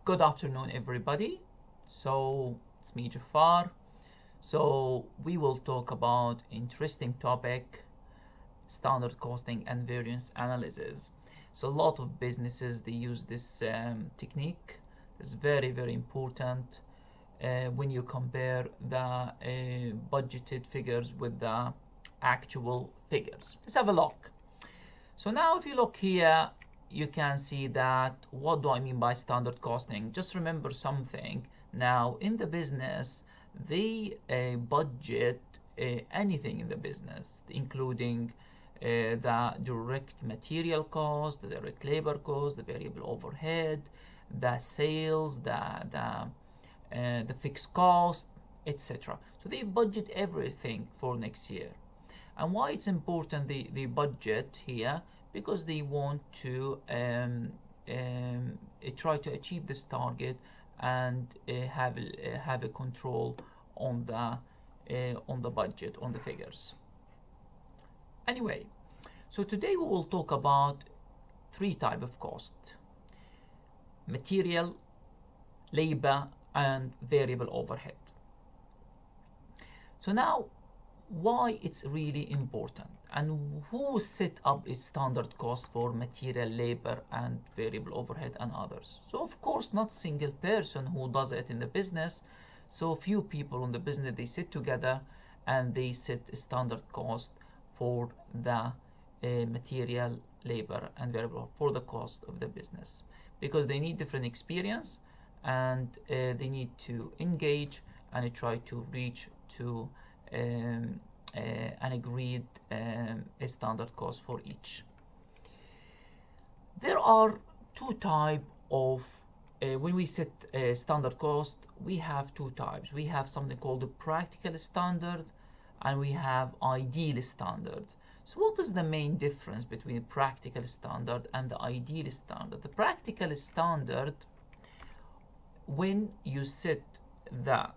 Good afternoon, everybody. So it's me, Jafar. So we will talk about interesting topic, standard costing and variance analysis. So a lot of businesses they use this technique. It's very important when you compare the budgeted figures with the actual figures. Let's have a look. So now if you look here, you can see that what do I mean by standard costing? Just remember something. Now in the business, they budget anything in the business, including the direct material cost, the direct labor cost, the variable overhead, the sales, the fixed cost, etc. So they budget everything for next year. And why it's important the budget here? Because they want to try to achieve this target and have a control on the budget, on the figures. Anyway, so today we will talk about three types of cost: material, labor, and variable overhead. So now, why it's really important and who set up a standard cost for material, labor, and variable overhead and others? So of course not single person who does it in the business. So few people in the business, they sit together and they set a standard cost for the material, labor, and variable for the cost of the business, because they need different experience and they need to engage and try to reach to an agreed a standard cost for each. There are two types of when we set a standard cost, we have two types. We have something called the practical standard and we have ideal standard. So what is the main difference between practical standard and the ideal standard? The practical standard, when you set the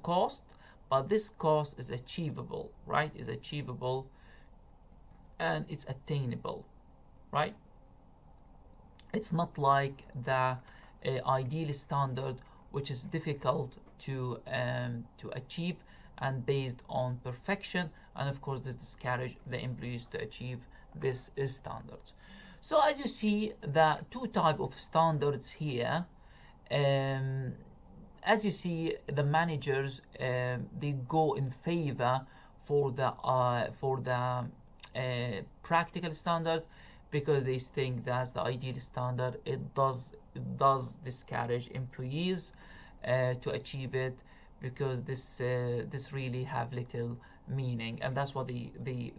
cost, but this cost is achievable, right? Is achievable and it's attainable, right? It's not like the ideal standard, which is difficult to achieve and based on perfection, and of course this discourage the employees to achieve this standard. So as you see, the two type of standards here. As you see, the managers they go in favor for the practical standard, because they think that's the ideal standard. It does discourage employees to achieve it, because this really have little meaning, and that's why they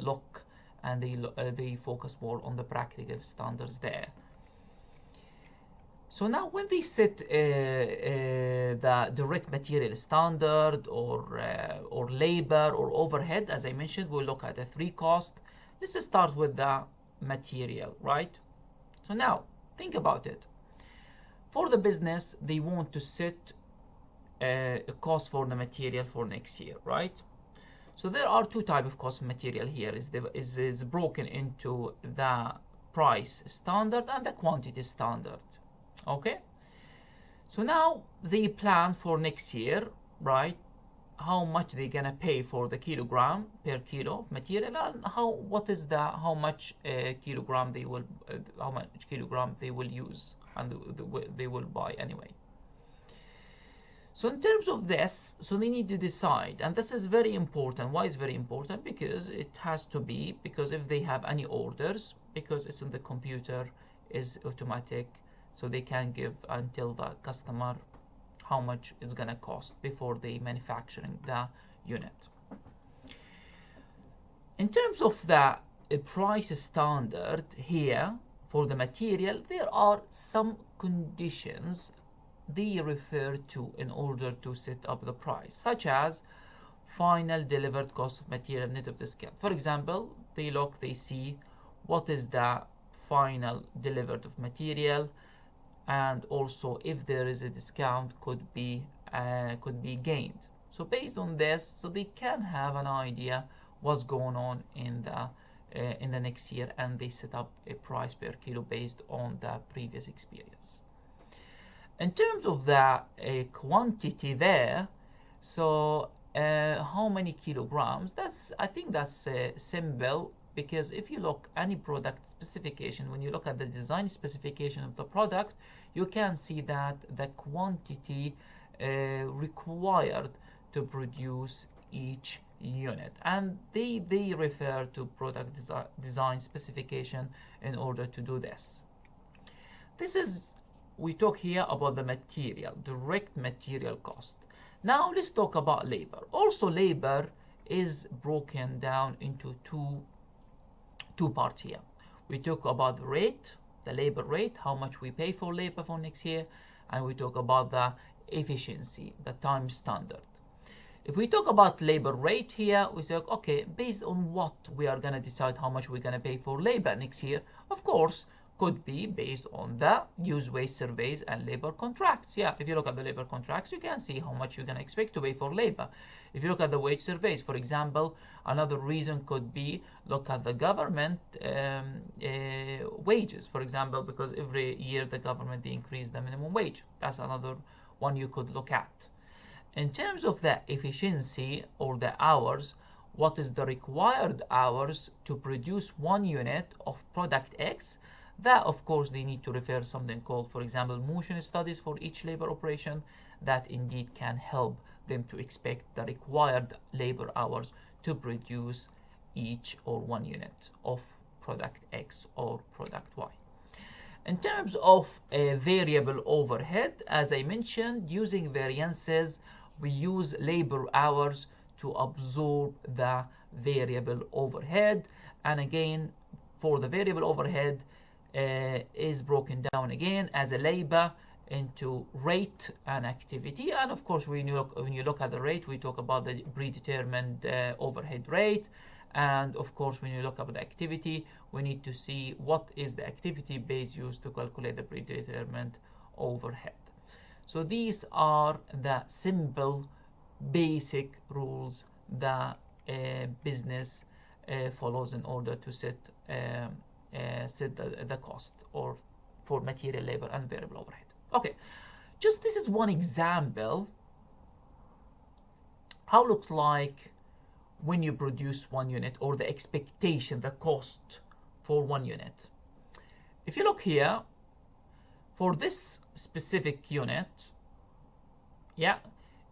look and they focus more on the practical standards there. So now when they set the direct material standard or labor or overhead, as I mentioned, we'll look at the three costs. Let's start with the material, right? So now think about it. For the business, they want to set a cost for the material for next year, right? So there are two types of cost of material here. Is broken into the price standard and the quantity standard. Okay, so now they plan for next year, right? How much they gonna pay for the kilogram per kilo of material, and how much kilogram they will use and they will buy anyway. So in terms of this, so they need to decide, and this is very important. Why is very important? Because it has to be, because if they have any orders, because it's in the computer, is automatic, so they can give and tell the customer how much it's gonna cost before they manufacturing the unit. In terms of the price standard here for the material, there are some conditions they refer to in order to set up the price, such as final delivered cost of material net of discount. For example, they see what is the final delivered of material, and also if there is a discount could be gained. So based on this, so they can have an idea what's going on in the in the next year, and they set up a price per kilo based on the previous experience. In terms of the quantity there, so how many kilograms, I think that's simple, because if you look any product specification, when you look at the design specification of the product, you can see that the quantity required to produce each unit, and they refer to product design specification in order to do this. We talk here about the material, direct material cost. Now let's talk about labor. Also, labor is broken down into two parts here. We talk about the rate, the labor rate, how much we pay for labor for next year, and we talk about the efficiency, the time standard. If we talk about labor rate here, we say, okay, based on what we are going to decide how much we're going to pay for labor next year. Of course, could be based on the use wage surveys and labor contracts. Yeah, if you look at the labor contracts, you can see how much you're going to expect to pay for labor. If you look at the wage surveys, for example, another reason could be look at the government wages, for example, because every year the government, they increase the minimum wage. That's another one you could look at. In terms of the efficiency or the hours, what is the required hours to produce 1 unit of product X? That, of course, they need to refer to something called, for example, motion studies for each labor operation. That indeed can help them to expect the required labor hours to produce each or 1 unit of product X or product Y. In terms of a variable overhead, as I mentioned, using variances, we use labor hours to absorb the variable overhead. And again, for the variable overhead, is broken down again as a labor into rate and activity. And of course, when you look at the rate, we talk about the predetermined overhead rate. And of course, when you look at the activity, we need to see what is the activity base used to calculate the predetermined overhead. So these are the simple basic rules that business follows in order to set the cost or for material, labor, and variable overhead. Okay, just this is one example how it looks like when you produce 1 unit, or the expectation, the cost for 1 unit. If you look here, for this specific unit, yeah,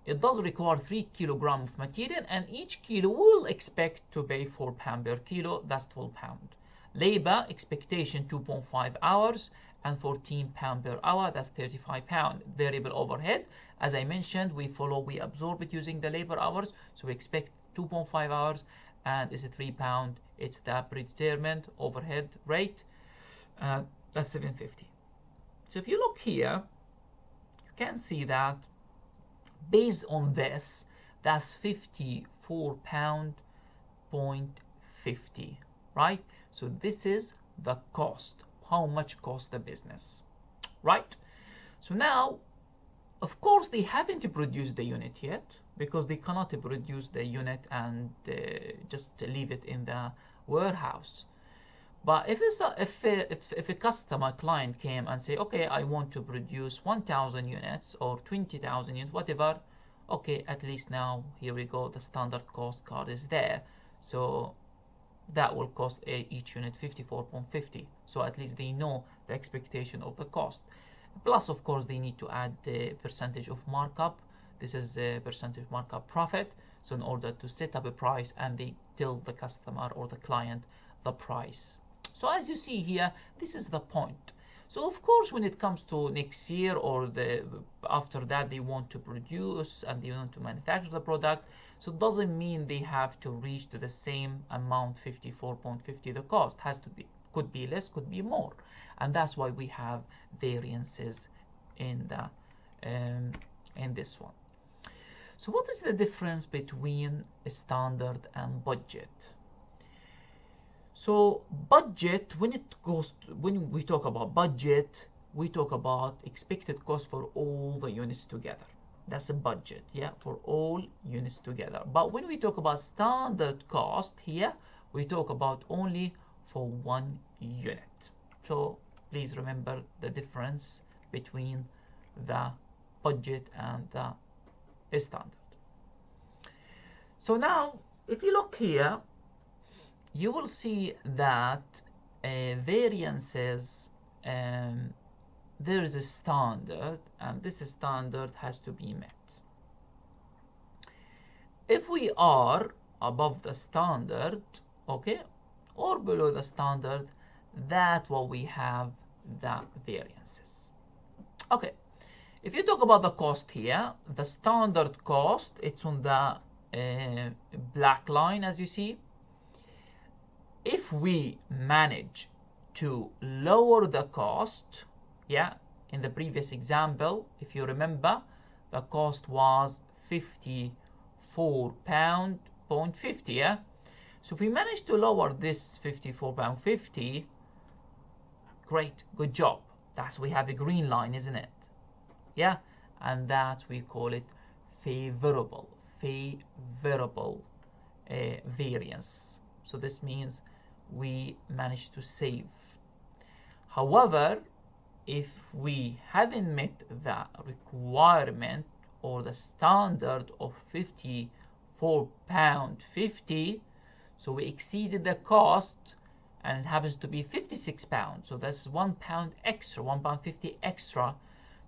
it does require 3 kilograms of material, and each kilo will expect to pay £4 per kilo, that's £12. Labor expectation 2.5 hours and £14 per hour, that's £35. Variable overhead, as I mentioned, we absorb it using the labor hours, so we expect 2.5 hours, and it's a £3. It's the predetermined overhead rate, that's $7.50. So if you look here, you can see that based on this, that's £54.50, right? So this is the cost, how much cost the business, right? So now, of course, they haven't produced the unit yet, because they cannot produce the unit and just leave it in the warehouse. But if a customer client came and say, okay, I want to produce 1,000 units or 20,000 units, whatever, okay, at least now, here we go, the standard cost card is there. So that will cost each unit $54.50. So at least they know the expectation of the cost. Plus, of course, they need to add the percentage of markup. This is a percentage markup profit. So in order to set up a price, and they tell the customer or the client the price. So as you see here, this is the point. So of course, when it comes to next year or after that, they want to produce and they want to manufacture the product. So it doesn't mean they have to reach to the same amount, 54.50. The cost has to be, could be less, could be more, and that's why we have variances in this one. So what is the difference between a standard and budget? So budget, when we talk about budget, we talk about expected cost for all the units together. That's a budget, yeah, for all units together. But when we talk about standard cost here, we talk about only for 1 unit. So please remember the difference between the budget and the standard. So now if you look here, you will see that variances, there is a standard, and this standard has to be met. If we are above the standard, okay, or below the standard, that's what we have the variances. Okay, if you talk about the cost here, the standard cost, it's on the black line, as you see. If we manage to lower the cost, yeah, in the previous example, if you remember, the cost was £54.50, yeah? So if we manage to lower this £54.50, great, good job. That's, we have a green line, isn't it? Yeah, and that we call it favorable variance. So this means we managed to save. However, if we haven't met the requirement or the standard of £54.50, so we exceeded the cost, and it happens to be £56, so that's £1 extra, £1.50 extra.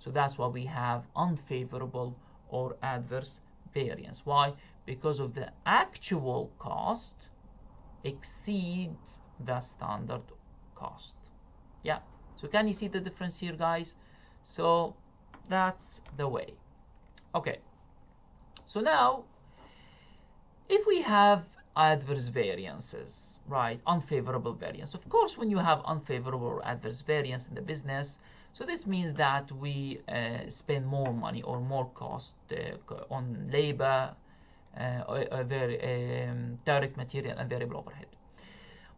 So that's why we have unfavorable or adverse variance. Why? Because of the actual cost exceeds the standard cost. Yeah, so can you see the difference here, guys? So that's the way. Okay, so now if we have adverse variances, right, unfavorable variance, of course when you have unfavorable or adverse variance in the business, so this means that we spend more money or more cost on labor, direct material and variable overhead.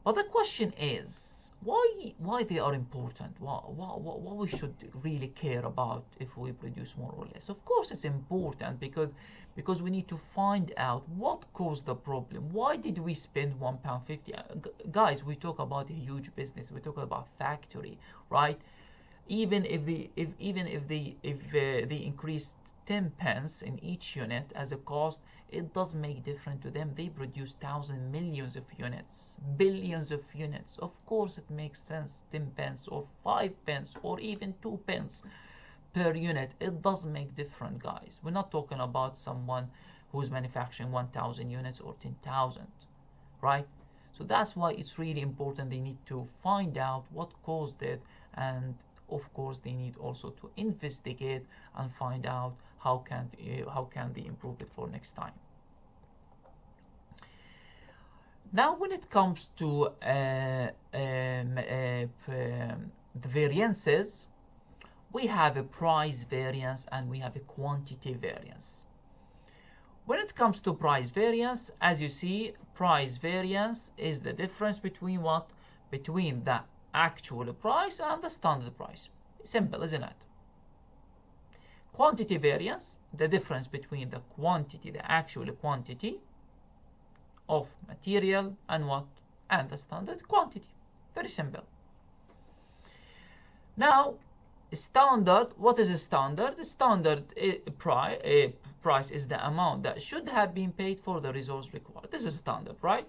But the question is, why they are important? What we should really care about if we produce more or less? Of course it's important because we need to find out what caused the problem. Why did we spend £1.50? Guys, we talk about a huge business. We talk about factory, right? Even if they increased 10 pence in each unit as a cost, it does make difference to them. They produce thousands, millions of units, billions of units. Of course it makes sense, 10 pence or 5 pence or even 2 pence per unit. It does make difference, guys. We're not talking about someone who's manufacturing 1,000 units or 10,000, right? So that's why it's really important. They need to find out what caused it, and of course they need also to investigate and find out how can they improve it for next time. Now when it comes to the variances, we have a price variance and we have a quantity variance. When it comes to price variance, as you see, price variance is the difference between what? Between the actual price and the standard price. Simple, isn't it? Quantity variance, the difference between the quantity, the actual quantity of material and what? And the standard quantity. Very simple. Now, standard, what is a standard? The standard price is the amount that should have been paid for the resource required. This is standard, right?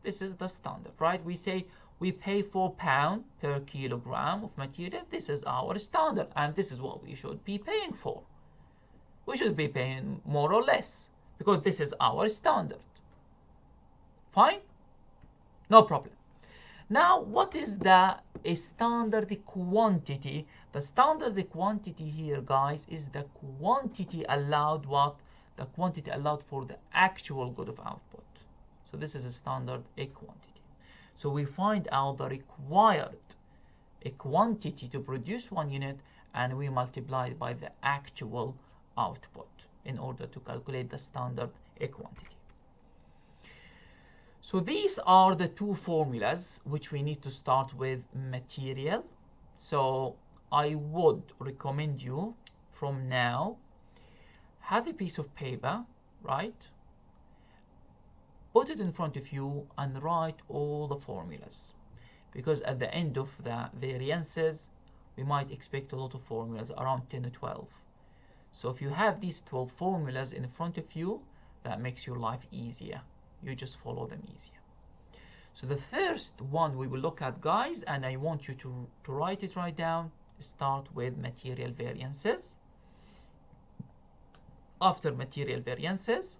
This is the standard, right? We say we pay £4 per kilogram of material. This is our standard, and this is what we should be paying for. We should be paying more or less because this is our standard. Fine? No problem. Now, what is the standard quantity? The standard quantity here, guys, is the quantity allowed what? The quantity allowed for the actual good of output. So this is a standard quantity. So we find out the required quantity to produce 1 unit, and we multiply it by the actual output in order to calculate the standard quantity. So these are the two formulas which we need to start with material. So I would recommend you from now, have a piece of paper, right? Put it in front of you and write all the formulas. because at the end of the variances we might expect a lot of formulas, around 10 or 12. So if you have these 12 formulas in front of you, that makes your life easier. You just follow them easier. So the first one we will look at, guys, and I want you to write it right down, start with material variances. After material variances,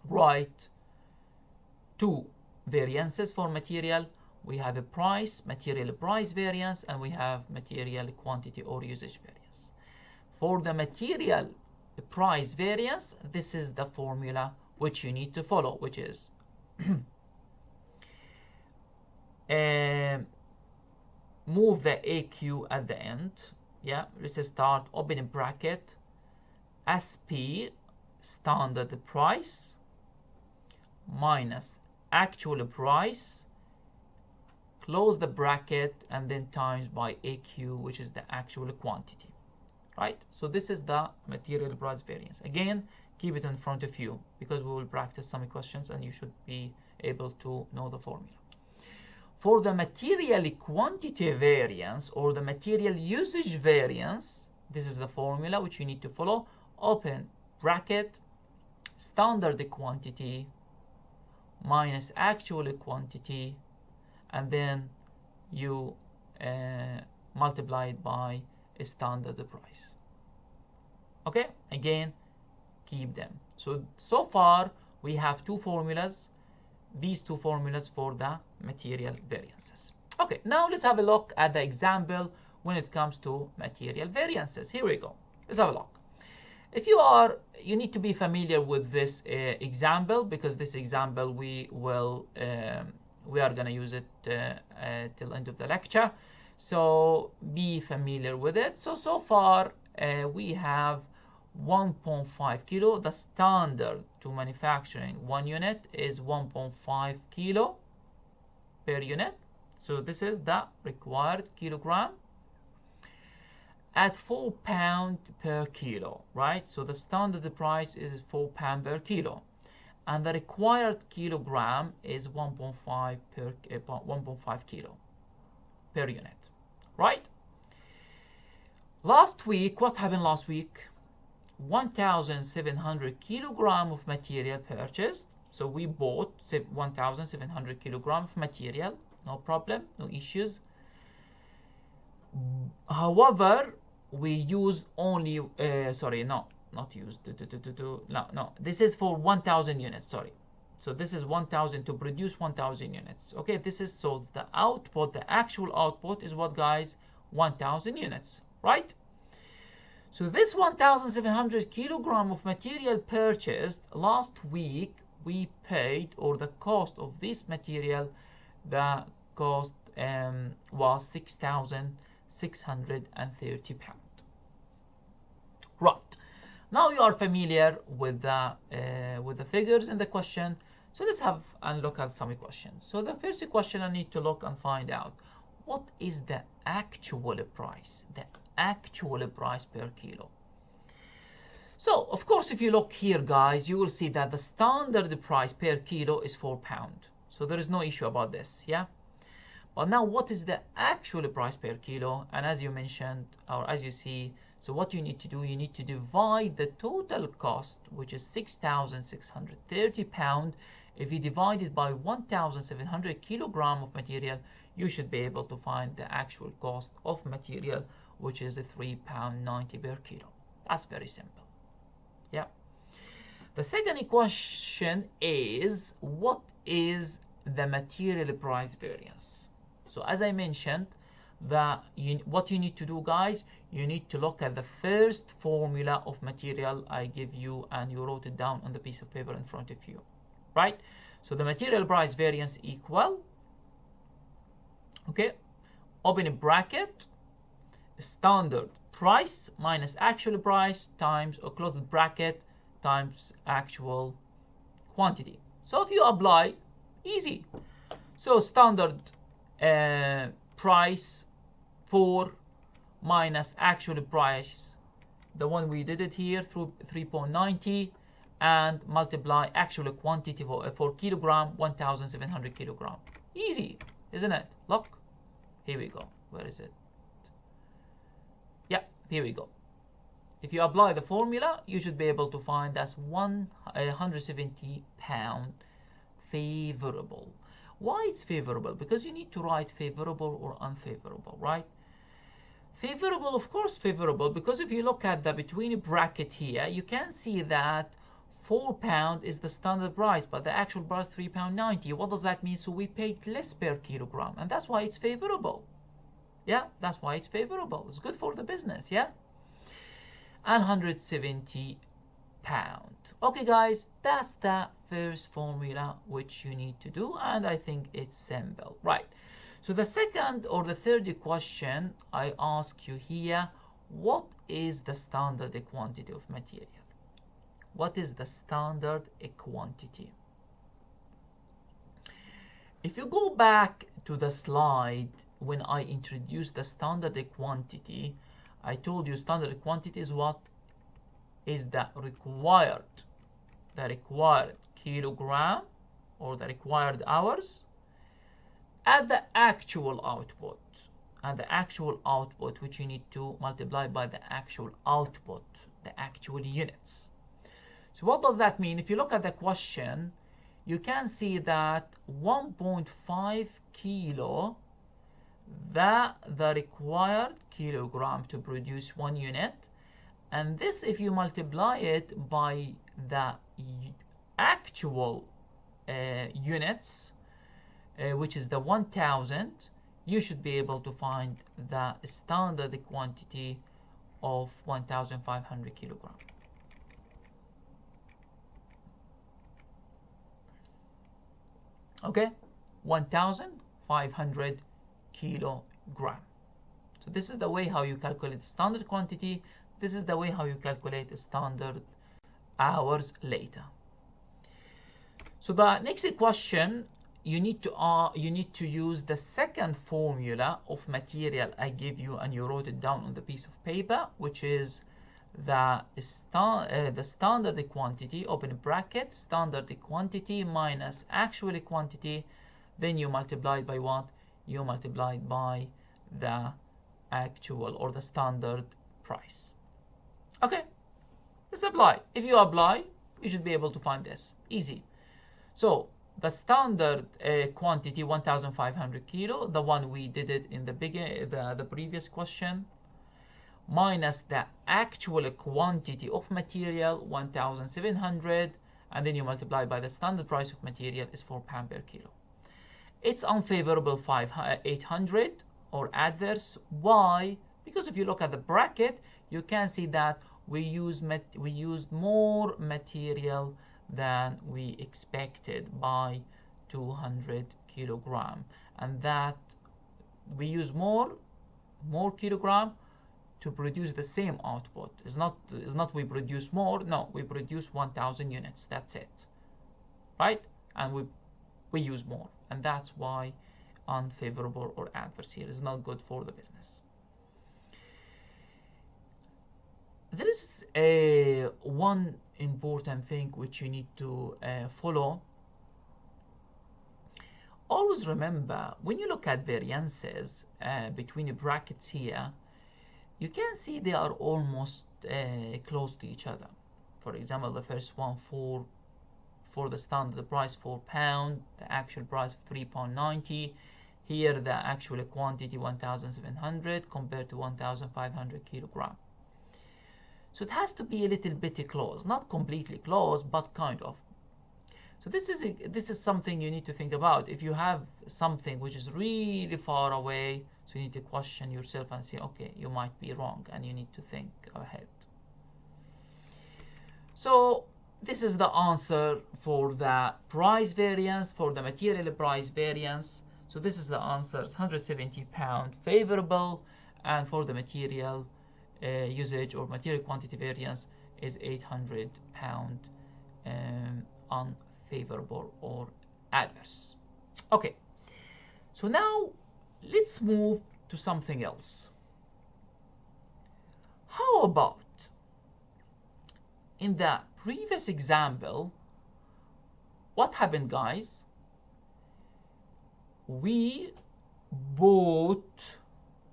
write two variances for material. We have a price, material price variance, and we have material quantity or usage variance. For the material price variance, this is the formula which you need to follow, which is move the AQ at the end. Yeah, let's start, open a bracket, SP, standard price, minus actual price, close the bracket, and then times by AQ, which is the actual quantity. Right? So this is the material price variance. Again, keep it in front of you because we will practice some questions and you should be able to know the formula. For the material quantity variance or the material usage variance, this is the formula which you need to follow. Open bracket, standard quantity minus actual quantity, and then you multiply it by a standard price. Okay, again, keep them. So far we have two formulas, these two formulas for the material variances. Okay, now let's have a look at the example when it comes to material variances. Here we go. Let's have a look. If you need to be familiar with this example, because this example we are going to use it till end of the lecture. So be familiar with it. So far we have 1.5 kilo. The standard to manufacturing 1 unit is 1.5 kilo per unit. So this is the required kilogram at 4 pounds per kilo, right? So the standard price is 4 pounds per kilo, and the required kilogram is 1.5 kilo per unit, right? Last week, what happened last week? 1,700 kilogram of material purchased. So we bought 1,700 kilogram of material, no problem, no issues. However, we use only, this is for 1,000 units, sorry. So this is 1,000 to produce 1,000 units. Okay, this is, so the output, the actual output is what, guys? 1,000 units, right? So this 1,700 kilogram of material purchased last week, we paid, or the cost of this material, the cost was 6,630 pounds. Right. Now you are familiar with the figures in the question. So let's have and look at some questions. So the first question I need to look and find out, what is the actual price? The actual price per kilo. So of course, if you look here, guys, you will see that the standard price per kilo is 4 pounds. So there is no issue about this, yeah? But now what is the actual price per kilo? And as you mentioned, or as you see, so what you need to do, you need to divide the total cost, which is 6,630 pounds. If you divide it by 1,700 kilogram of material, you should be able to find the actual cost of material, which is £3.90 per kilo. That's very simple. Yeah. The second question is, what is the material price variance? So as I mentioned, what you need to do, guys, you need to look at the first formula of material I give you, and you wrote it down on the piece of paper in front of you, right? So the material price variance equal, okay, open a bracket, standard price minus actual price times, or close the bracket, times actual quantity. So if you apply, easy. So standard price 4 minus actual price, the one we did it here, through 3.90, and multiply actual quantity for kilogram, 1,700 kilogram. Easy, isn't it? Look, here we go. Where is it? Yeah, here we go. If you apply the formula, you should be able to find that's 170 pound favorable. Why it's favorable? Because you need to write favorable or unfavorable, right? Favorable, of course, favorable, because if you look at the between bracket here, you can see that £4 is the standard price, but the actual price £3.90. What does that mean? So we paid less per kilogram, and that's why it's favorable. Yeah, that's why it's favorable. It's good for the business, yeah? And 170 pound. Okay, guys, that's the first formula which you need to do, and I think it's simple, right? So the second or the third question I ask you here, what is the standard quantity of material? What is the standard quantity? If you go back to the slide when I introduced the standard quantity, I told you standard quantity is what? Is the required kilogram or the required hours at the actual output, which you need to multiply by the actual output, the actual units. So what does that mean? If you look at the question, you can see that 1.5 kilo, the required kilogram to produce 1 unit, and this, if you multiply it by the actual units, which is the 1000, you should be able to find the standard quantity of 1500 kilogram. Okay, 1500 kilogram. So this is the way how you calculate standard quantity. This is the way how you calculate standard hours later. So the next question, you need to use the second formula of material I gave you, and you wrote it down on the piece of paper, which is the standard quantity, open bracket, standard quantity minus actual quantity, then you multiply it by what? You multiply it by the actual or the standard price. Okay, let's apply. If you apply, you should be able to find this. Easy. So the standard quantity 1500 kilo, the one we did it in the previous question, minus the actual quantity of material 1700, and then you multiply by the standard price of material is £4 per kilo. It's unfavorable 800 or adverse. Why? Because if you look at the bracket, you can see that we used more material than we expected by 200 kilogram, and that we use more kilogram to produce the same output. It's not we produce more. No, we produce 1000 units. That's it, right? And we use more, and that's why unfavorable or adverse here is not good for the business. There is one important thing which you need to follow. Always remember, when you look at variances between the brackets here, you can see they are almost close to each other. For example, the first one for the standard price £4, the actual price of £3.90. Here the actual quantity 1700 compared to 1500 kilogram. So it has to be a little bit close, not completely close, but kind of. So this is something you need to think about. If you have something which is really far away, so you need to question yourself and say, okay, you might be wrong, and you need to think ahead. So this is the answer for the price variance, for the material price variance. So this is the answer, it's £170 favorable, and for the material usage or material quantity variance is £800 unfavorable or adverse. Okay, so now let's move to something else. How about in the previous example, what happened, guys? we bought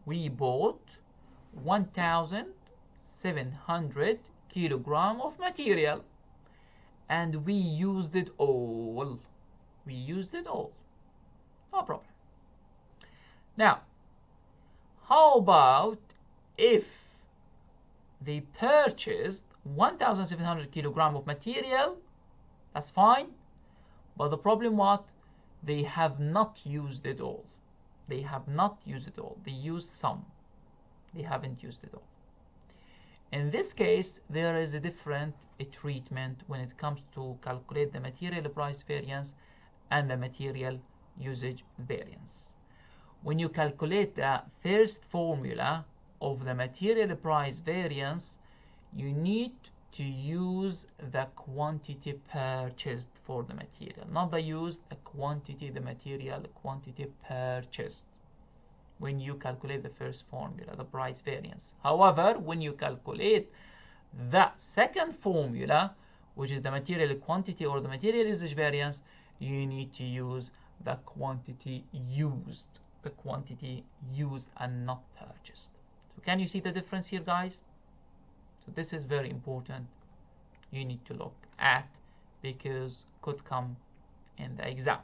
1,700 kilogram of material, and we used it all. We used it all. No problem. Now, how about if they purchased 1,700 kilogram of material? That's fine. But the problem what? They have not used it all. They have not used it all. They used some. They haven't used it all. In this case, there is a different treatment when it comes to calculate the material price variance and the material usage variance. When you calculate the first formula of the material price variance, you need to use the quantity purchased for the material, not the used, the quantity, the material quantity purchased, when you calculate the first formula, the price variance. However, when you calculate the second formula, which is the material quantity or the material usage variance, you need to use the quantity used and not purchased. So can you see the difference here, guys? So this is very important. You need to look at, because could come in the exam.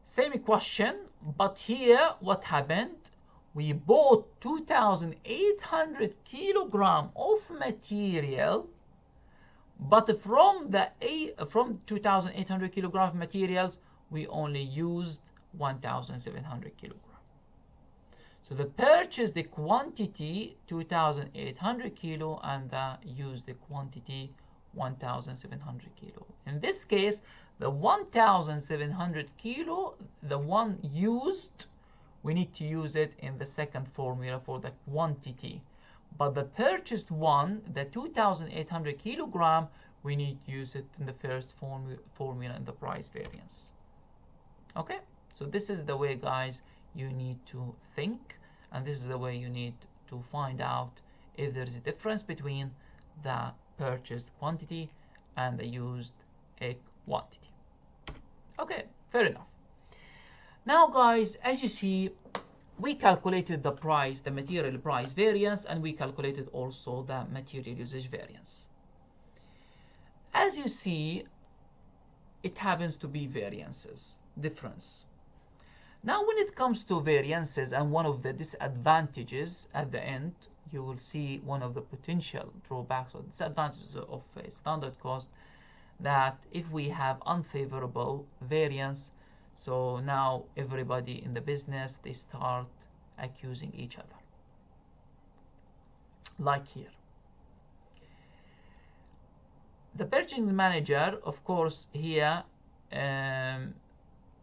Same question, but here what happened? We bought 2,800 kilogram of material, but from 2,800 kilogram of materials, we only used 1,700 kilogram. So the purchase, the quantity 2,800 kilo, and the use the quantity 1,700 kilo. In this case, the 1,700 kilo, the one used, we need to use it in the second formula for the quantity. But the purchased one, the 2,800 kilogram, we need to use it in the first formula in the price variance. Okay, so this is the way, guys, you need to think, and this is the way you need to find out if there is a difference between the purchased quantity and the used quantity. Okay, fair enough. Now, guys, as you see, we calculated the price, the material price variance, and we calculated also the material usage variance. As you see, it happens to be variances, difference. Now, when it comes to variances, and one of the disadvantages at the end, you will see one of the potential drawbacks or disadvantages of standard cost, that if we have unfavorable variance, so now everybody in the business, they start accusing each other. Like here. The purchasing manager, of course, here,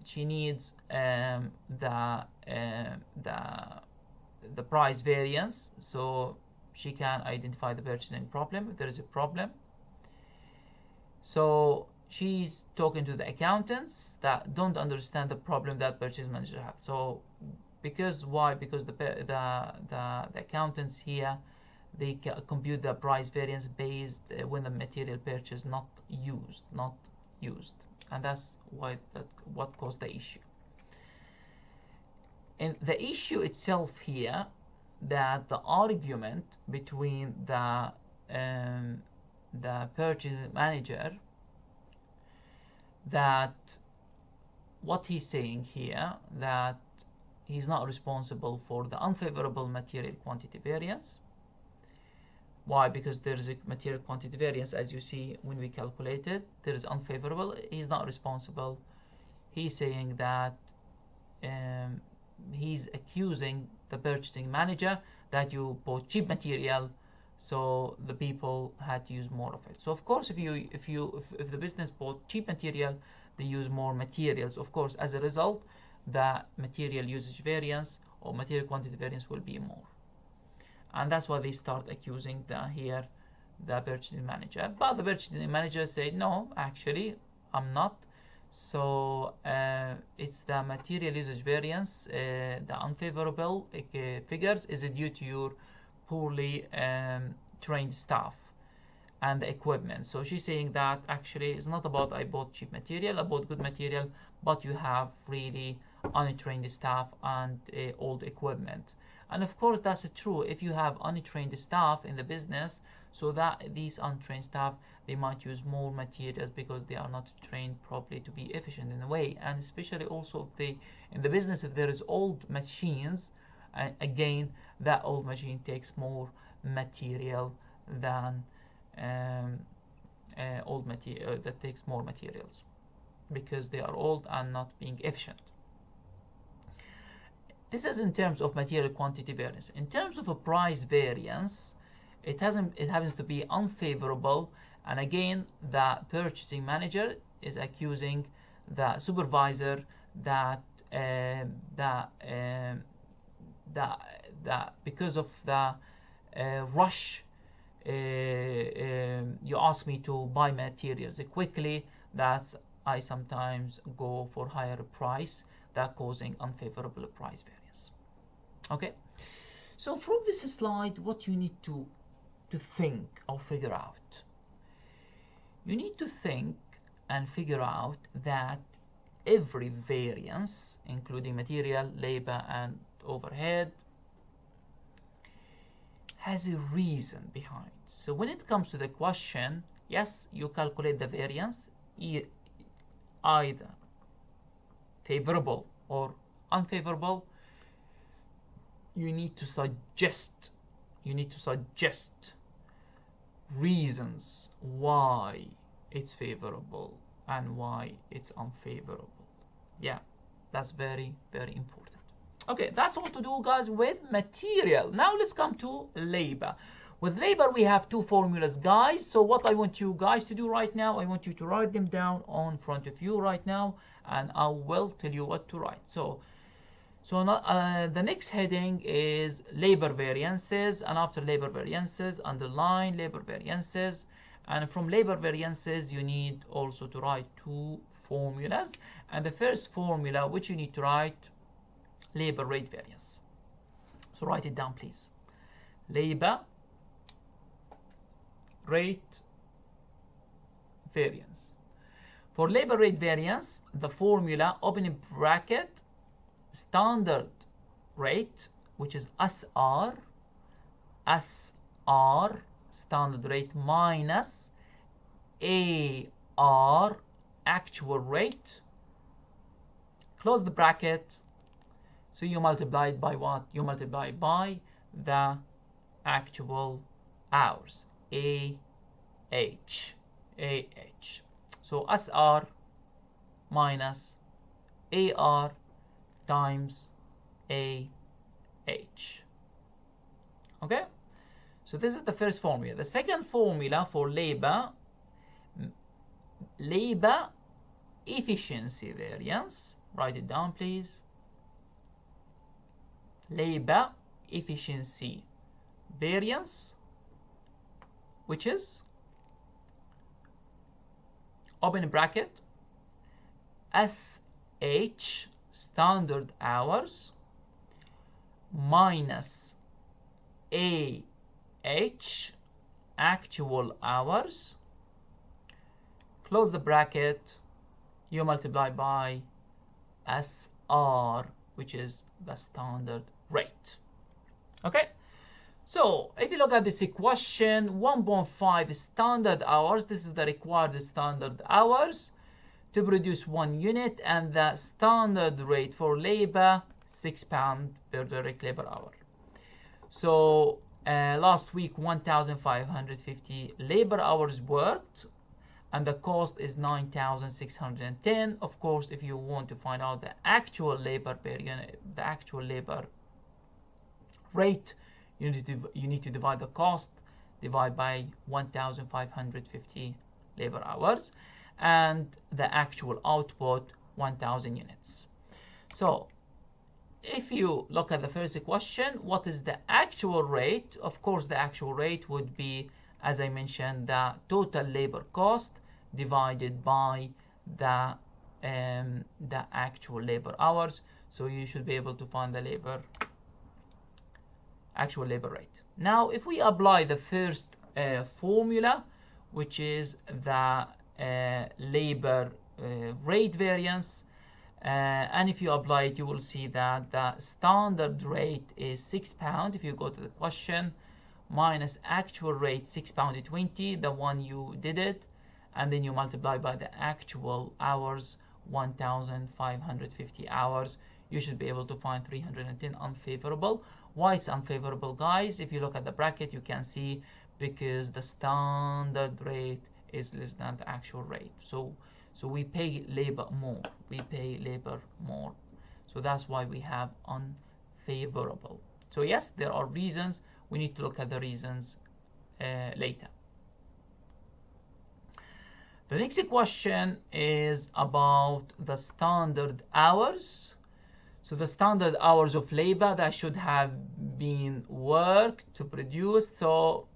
she needs the price variance, so she can identify the purchasing problem if there is a problem. So she's talking to the accountants that don't understand the problem that purchasing manager has. So because why? Because the accountants here, they compute the price variance based when the material purchase not used, and that's why what caused the issue. And the issue itself here, that the argument between the purchasing manager, that what he's saying here, that he's not responsible for the unfavorable material quantity variance. Why? Because there is a material quantity variance, as you see when we calculated, there is unfavorable. He's not responsible. He's saying that he's accusing the purchasing manager that you bought cheap material, so the people had to use more of it. So of course, if the business bought cheap material, they use more materials. Of course, as a result, the material usage variance or material quantity variance will be more. And that's why they start accusing the purchasing manager. But the purchasing manager said, no, actually, I'm not. So it's the material usage variance, the unfavorable figures is due to your poorly trained staff and the equipment. So she's saying that actually it's not about I bought cheap material, I bought good material, but you have really untrained staff and old equipment. And of course that's true if you have untrained staff in the business, so that these untrained staff, they might use more materials because they are not trained properly to be efficient in a way. And especially also if they, in the business, if there is old machines, again that old machine takes more material than old material that takes more materials because they are old and not being efficient. This is in terms of material quantity variance. In terms of a price variance, it happens to be unfavorable, and again the purchasing manager is accusing the supervisor that because of the rush, you ask me to buy materials quickly, that I sometimes go for higher price, that causing unfavorable price variance. Okay, so from this slide, what you need to think or figure out, you need to think and figure out that every variance, including material, labor, and overhead, has a reason behind. So when it comes to the question, yes, you calculate the variance, either favorable or unfavorable. You need to suggest reasons why it's favorable and why it's unfavorable. Yeah, that's very, very important. Okay, that's all to do, guys, with material. Now let's come to labor. With labor, we have two formulas, guys. So what I want you guys to do right now, I want you to write them down on front of you right now, and I will tell you what to write. So the next heading is labor variances, and after labor variances, underline labor variances. And from labor variances, you need also to write two formulas. And the first formula which you need to write, labor rate variance. So write it down, please. Labor rate variance. For labor rate variance, the formula, opening bracket, standard rate, which is SR, standard rate, minus AR, actual rate, close the bracket. So you multiply it by what? You multiply it by the actual hours, AH. So SR minus AR times AH. Okay? So this is the first formula. The second formula for labor efficiency variance. Write it down, please. Labor efficiency variance, which is, open bracket, SH, standard hours, minus AH, actual hours, close the bracket, you multiply by SR, which is the standard rate. Okay, so if you look at this equation, 1.5 standard hours, this is the required standard hours to produce 1 unit, and the standard rate for labor, £6 per direct labor hour. So last week 1,550 labor hours worked, and the cost is 9,610. Of course, if you want to find out the actual labor per unit, the actual labor rate, you need to divide the cost, divide by 1,550 labor hours, and the actual output, 1,000 units. So if you look at the first question, what is the actual rate? Of course, the actual rate would be, as I mentioned, the total labor cost divided by the actual labor hours. So you should be able to find the actual labor rate. Now, if we apply the first formula, which is the labor rate variance, And if you apply it, you will see that the standard rate is £6 if you go to the question, minus actual rate £6.20, the one you did it, and then you multiply by the actual hours, 1,550 hours. You should be able to find 310 unfavorable. Why it's unfavorable, guys? If you look at the bracket, you can see because the standard rate is less than the actual rate. So we pay labor more. We pay labor more. So that's why we have unfavorable. So yes, there are reasons. We need to look at the reasons later. The next question is about the standard hours. So the standard hours of labor that should have been worked to produce. So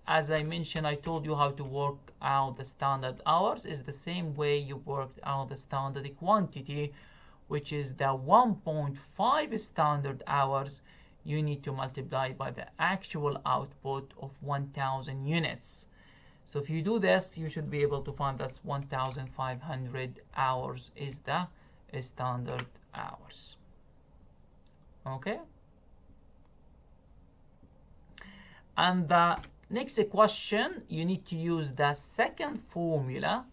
as I mentioned, I told you how to work out the standard hours is the same way you worked out the standard quantity, which is the 1.5 standard hours you need to multiply by the actual output of 1,000 units. So if you do this, you should be able to find that 1,500 hours is the standard hours. Okay? And the next question, you need to use the second formula.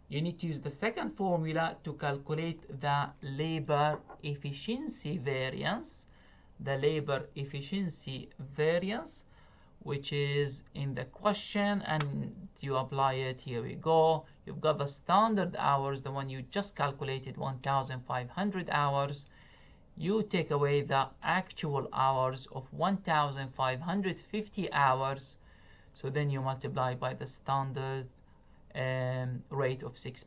You need to use the second formula to calculate the labor efficiency variance. The labor efficiency variance, which is in the question, and you apply it. Here we go. You've got the standard hours, the one you just calculated, 1,500 hours. You take away the actual hours of 1,550 hours. So then you multiply by the standard rate of £6.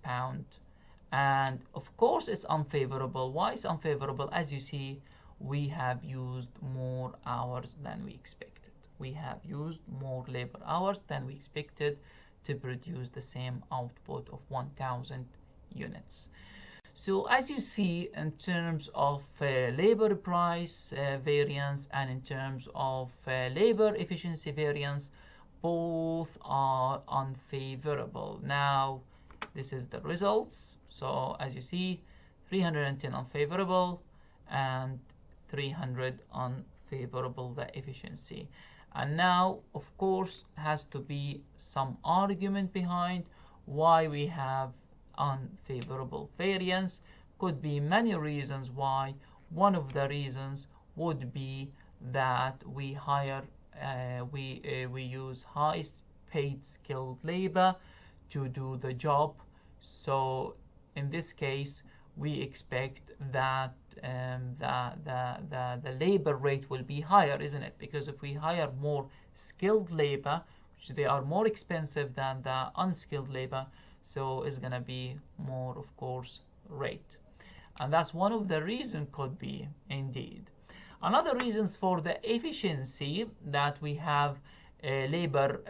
And of course it's unfavorable. Why is unfavorable? As you see, we have used more hours than we expected. We have used more labor hours than we expected to produce the same output of 1,000 units. So as you see, in terms of labor price variance and in terms of labor efficiency variance, both are unfavorable. Now, this is the results. So as you see, 310 unfavorable and 300 unfavorable, the efficiency. And now, of course, has to be some argument behind why we have unfavorable variance. Could be many reasons why. One of the reasons would be that we use high paid skilled labor to do the job. So in this case, we expect that the labor rate will be higher, isn't it? Because if we hire more skilled labor, which they are more expensive than the unskilled labor, so it's gonna be more, of course, rate. And that's one of the reasons, could be indeed. Another reasons for the efficiency that we have labor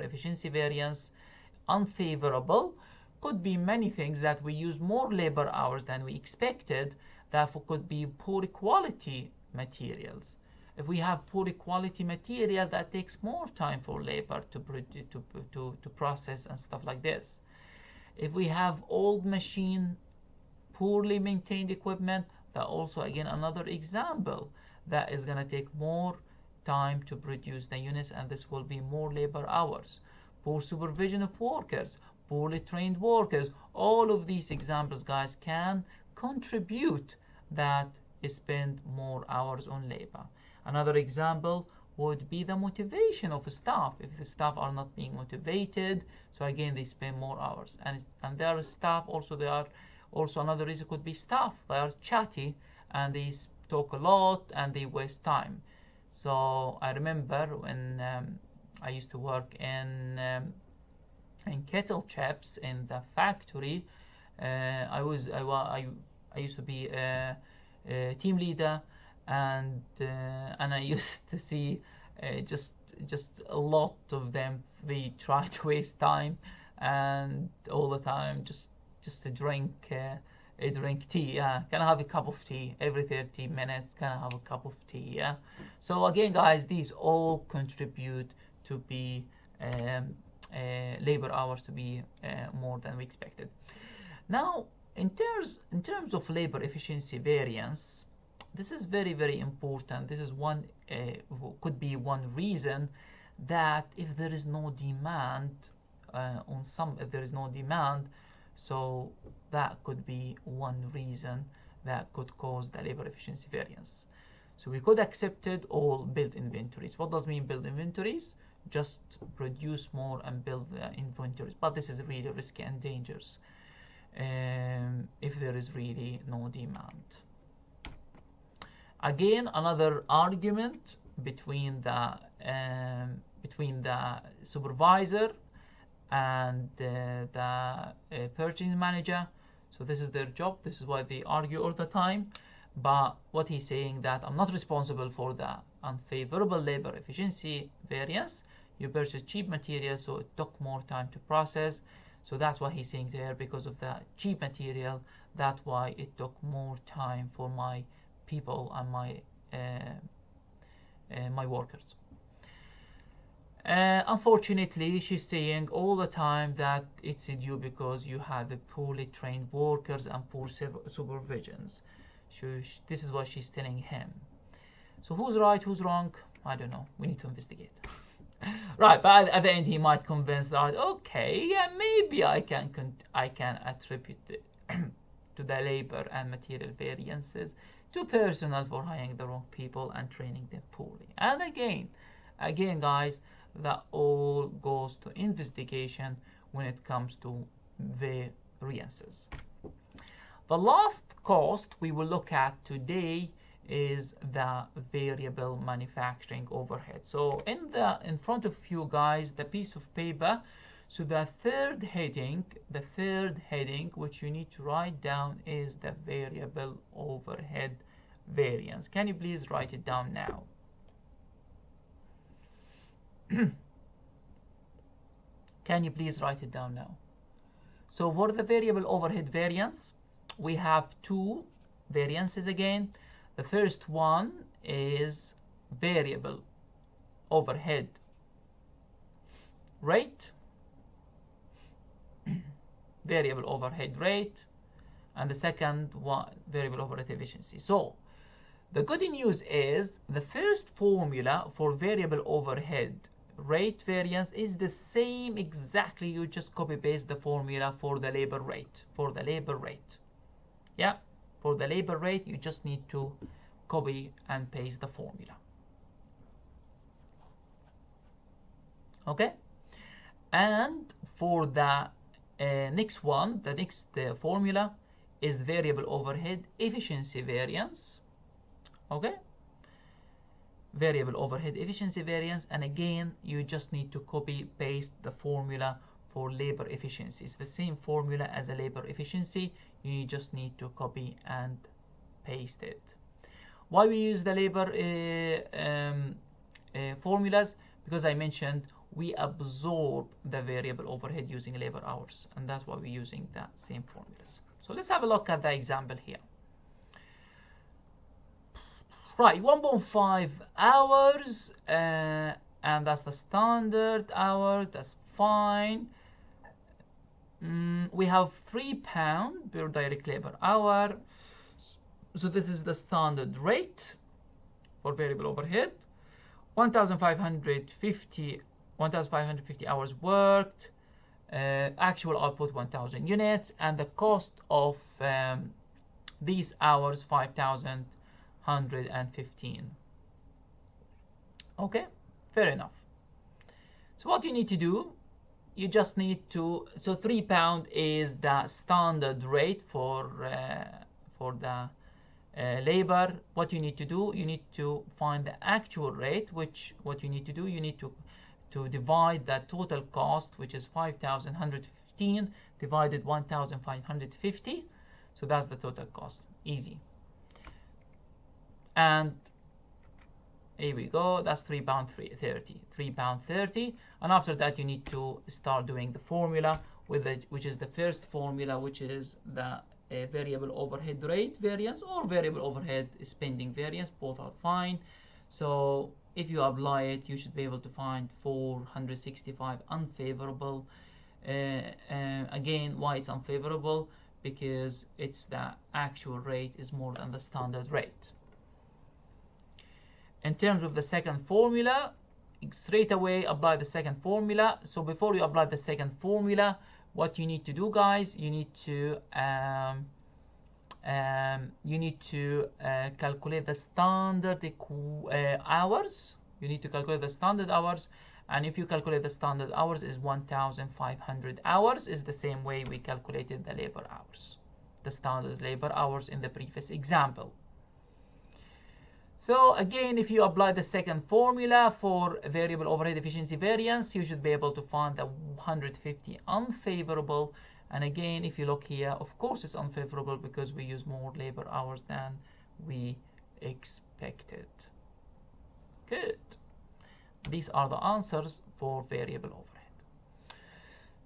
efficiency variance unfavorable, could be many things, that we use more labor hours than we expected. Therefore could be poor quality materials. If we have poor quality material, that takes more time for labor to process and stuff like this. If we have old machine, poorly maintained equipment, that also again another example that is going to take more time to produce the units, and this will be more labor hours. Poor supervision of workers, poorly trained workers, all of these examples, guys, can contribute that spend more hours on labor. Another example would be the motivation of staff. If the staff are not being motivated, so again they spend more hours. And there are staff also, they are also, another reason could be staff. They are chatty and they talk a lot and they waste time. So I remember when I used to work in kettle chips in the factory. I used to be a team leader, and I used to see just a lot of them. They try to waste time, and all the time just to drink tea. Can I have a cup of tea every 30 minutes? Can I have a cup of tea? So again, guys, these all contribute to be labor hours to be more than we expected. Now, in terms of labor efficiency variance, this is very important. This is one could be one reason that if there is no demand if there is no demand, so that could be one reason that could cause the labor efficiency variance. So we could accept it all build inventories. What does mean build inventories? Just produce more and build the inventories. But this is really risky and dangerous if there is really no demand. Again, another argument between the supervisor and the purchasing manager. So this is their job. This is why they argue all the time. But what he's saying that I'm not responsible for the unfavorable labor efficiency variance. You purchased cheap material, so it took more time to process. So that's what he's saying there. Because of the cheap material, that's why it took more time for my people and my workers. Unfortunately, she's saying all the time that it's due because you have a poorly trained workers and poor supervisions. This is what she's telling him. So who's right, who's wrong? I don't know. We need to investigate. Right, but at the end he might convince that okay, yeah, maybe I can attribute it to the labor and material variances to personnel for hiring the wrong people and training them poorly. And again, guys, that all goes to investigation when it comes to variances. The last cost we will look at today is the variable manufacturing overhead. So in front of you guys, the piece of paper, so the third heading which you need to write down is the variable overhead variance. Can you please write it down now? Can you please write it down now? So for the variable overhead variance, we have two variances again. The first one is variable overhead rate, variable overhead rate, and the second one, variable overhead efficiency. So the good news is the first formula for variable overhead rate variance is the same exactly. You just copy paste the formula for the labor rate. Yeah, for the labor rate you just need to copy and paste the formula. Okay, and for the next one, the next formula is variable overhead efficiency variance. Okay, variable overhead efficiency variance, and again you just need to copy paste the formula for labor efficiency. It's the same formula as a labor efficiency. You just need to copy and paste it. Why we use the labor formulas? Because I mentioned we absorb the variable overhead using labor hours, and that's why we're using the same formulas. So let's have a look at the example here. Right, 1.5 hours, and that's the standard hour. That's fine. We have £3 per direct labor hour. So this is the standard rate for variable overhead. 1,550 hours worked. Actual output 1,000 units, and the cost of these hours 5,115. Okay, fair enough. So what you need to do, you just need to, so £3 is the standard rate for the labor. What you need to do, you need to find the actual rate, which what you need to do, you need to divide the total cost, which is 5,115 divided 1,550. So that's the total cost. Easy. And here we go. That's £3.30. £3.30. And after that, you need to start doing the formula with which is the first formula, which is the variable overhead rate variance or variable overhead spending variance. Both are fine. So if you apply it, you should be able to find 465 unfavorable. Again, why it's unfavorable? Because it's the actual rate is more than the standard rate. In terms of the second formula, straight away apply the second formula. So before you apply the second formula, what you need to do, guys, you need to calculate the standard hours. You need to calculate the standard hours, and if you calculate the standard hours is 1,500 hours, is the same way we calculated the labor hours, the standard labor hours in the previous example. So again, if you apply the second formula for variable overhead efficiency variance, you should be able to find the 150 unfavorable. And again, if you look here, of course it's unfavorable because we use more labor hours than we expected. Good. These are the answers for variable overhead.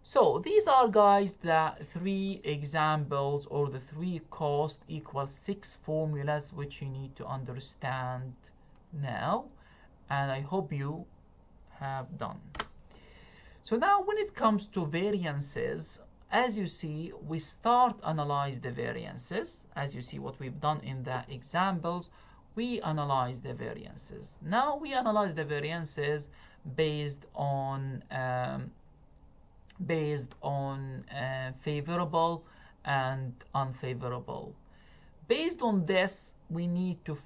So these are, guys, the 3 examples, or the 3 cost equals 6 formulas which you need to understand now, and I hope you have done. So now when it comes to variances, as you see, we start analyze the variances. As you see what we've done in the examples, we analyze the variances. Now we analyze the variances based on favorable and unfavorable. Based on this, we need to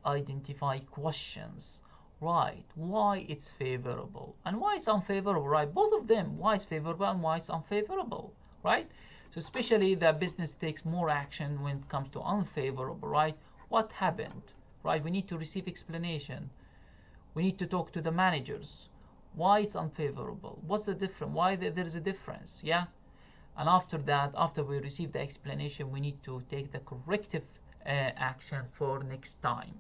identify questions, right? Why it's favorable and why it's unfavorable, right? Both of them, why it's favorable and why it's unfavorable, right? So especially the business takes more action when it comes to unfavorable, right? What happened, right? We need to receive explanation. We need to talk to the managers. Why it's unfavorable? What's the difference? Why there's a difference? Yeah. And after that, after we receive the explanation, we need to take the corrective action for next time.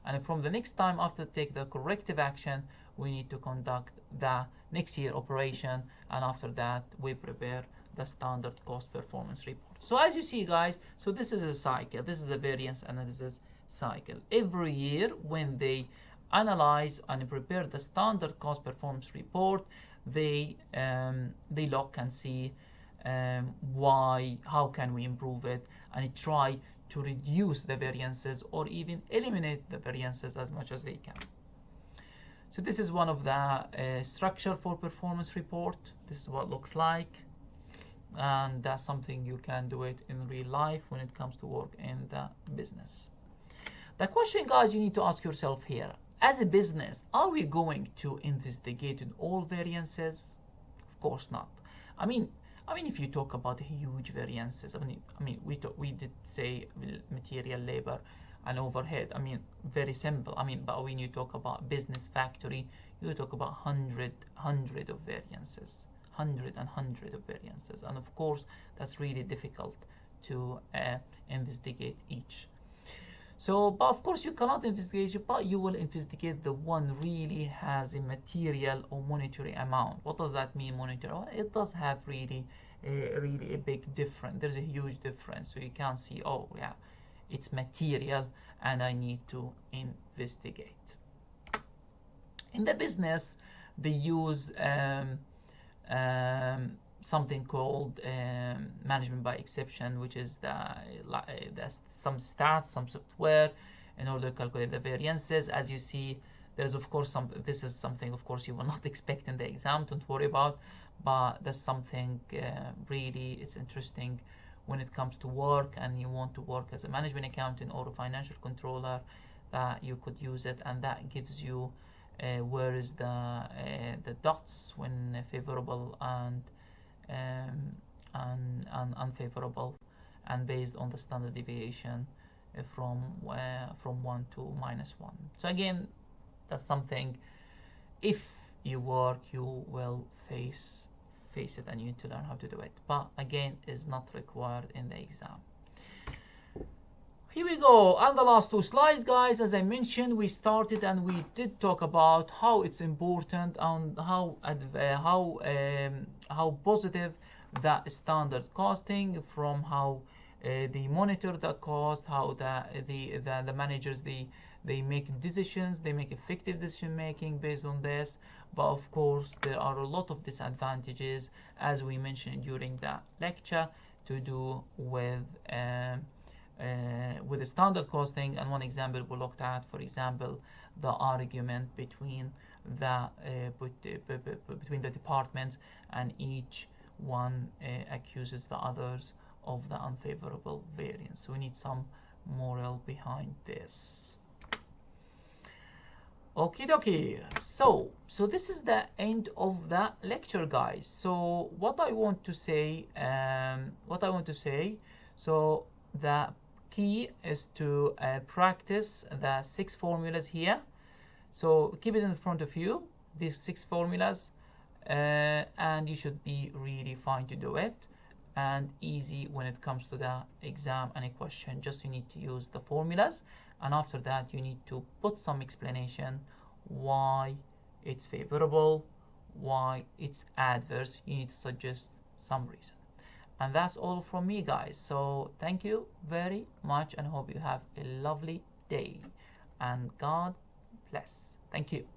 And from the next time, after take the corrective action, we need to conduct the next year operation. And after that, we prepare the standard cost performance report. So as you see, guys, so this is a cycle. This is a variance analysis cycle. Every year when they analyze and prepare the standard cost performance report, they look and see how can we improve it, and try to reduce the variances or even eliminate the variances as much as they can. So this is one of the structure for performance report. This is what it looks like, and that's something you can do it in real life when it comes to work in the business. The question, guys, you need to ask yourself here: as a business, are we going to investigate in all variances? Of course not. I mean, if you talk about huge variances, we did say material, labor, and overhead. Very simple. But when you talk about business factory, you talk about hundred of variances, hundred of variances, and of course that's really difficult to investigate each. So, but of course you cannot investigate it, but you will investigate the one really has a material or monetary amount. What does that mean, monetary? Well, it does have really a big difference. There's a huge difference. So you can see, oh yeah, it's material and I need to investigate. In the business, they use something called management by exception, which is some stats, some software in order to calculate the variances. As you see, there's of course this is something of course you will not expect in the exam, don't worry about, but that's something really it's interesting when it comes to work and you want to work as a management accountant or a financial controller, that you could use it, and that gives you where is the dots when favorable and unfavorable, and based on the standard deviation from 1 to -1. So again, that's something if you work you will face it and you need to learn how to do it, but again is not required in the exam. Here we go, and the last 2 slides, guys. As I mentioned, we started and we did talk about how it's important and how positive that standard costing, from how they monitor the cost, how the managers they make decisions, they make effective decision making based on this. But of course there are a lot of disadvantages, as we mentioned during the lecture, to do with the standard costing. And one example we looked at, for example, the argument between between the departments, and each one accuses the others of the unfavorable variance. So we need some moral behind this. Okie dokie. So this is the end of the lecture, guys. So what I want to say, so the key is to practice the 6 formulas here. So keep it in front of you, these 6 formulas, and you should be really fine to do it, and easy when it comes to the exam and a question. Just you need to use the formulas, and after that you need to put some explanation why it's favorable, why it's adverse. You need to suggest some reason. And that's all from me, guys. So thank you very much, and hope you have a lovely day, and God bless. Thank you.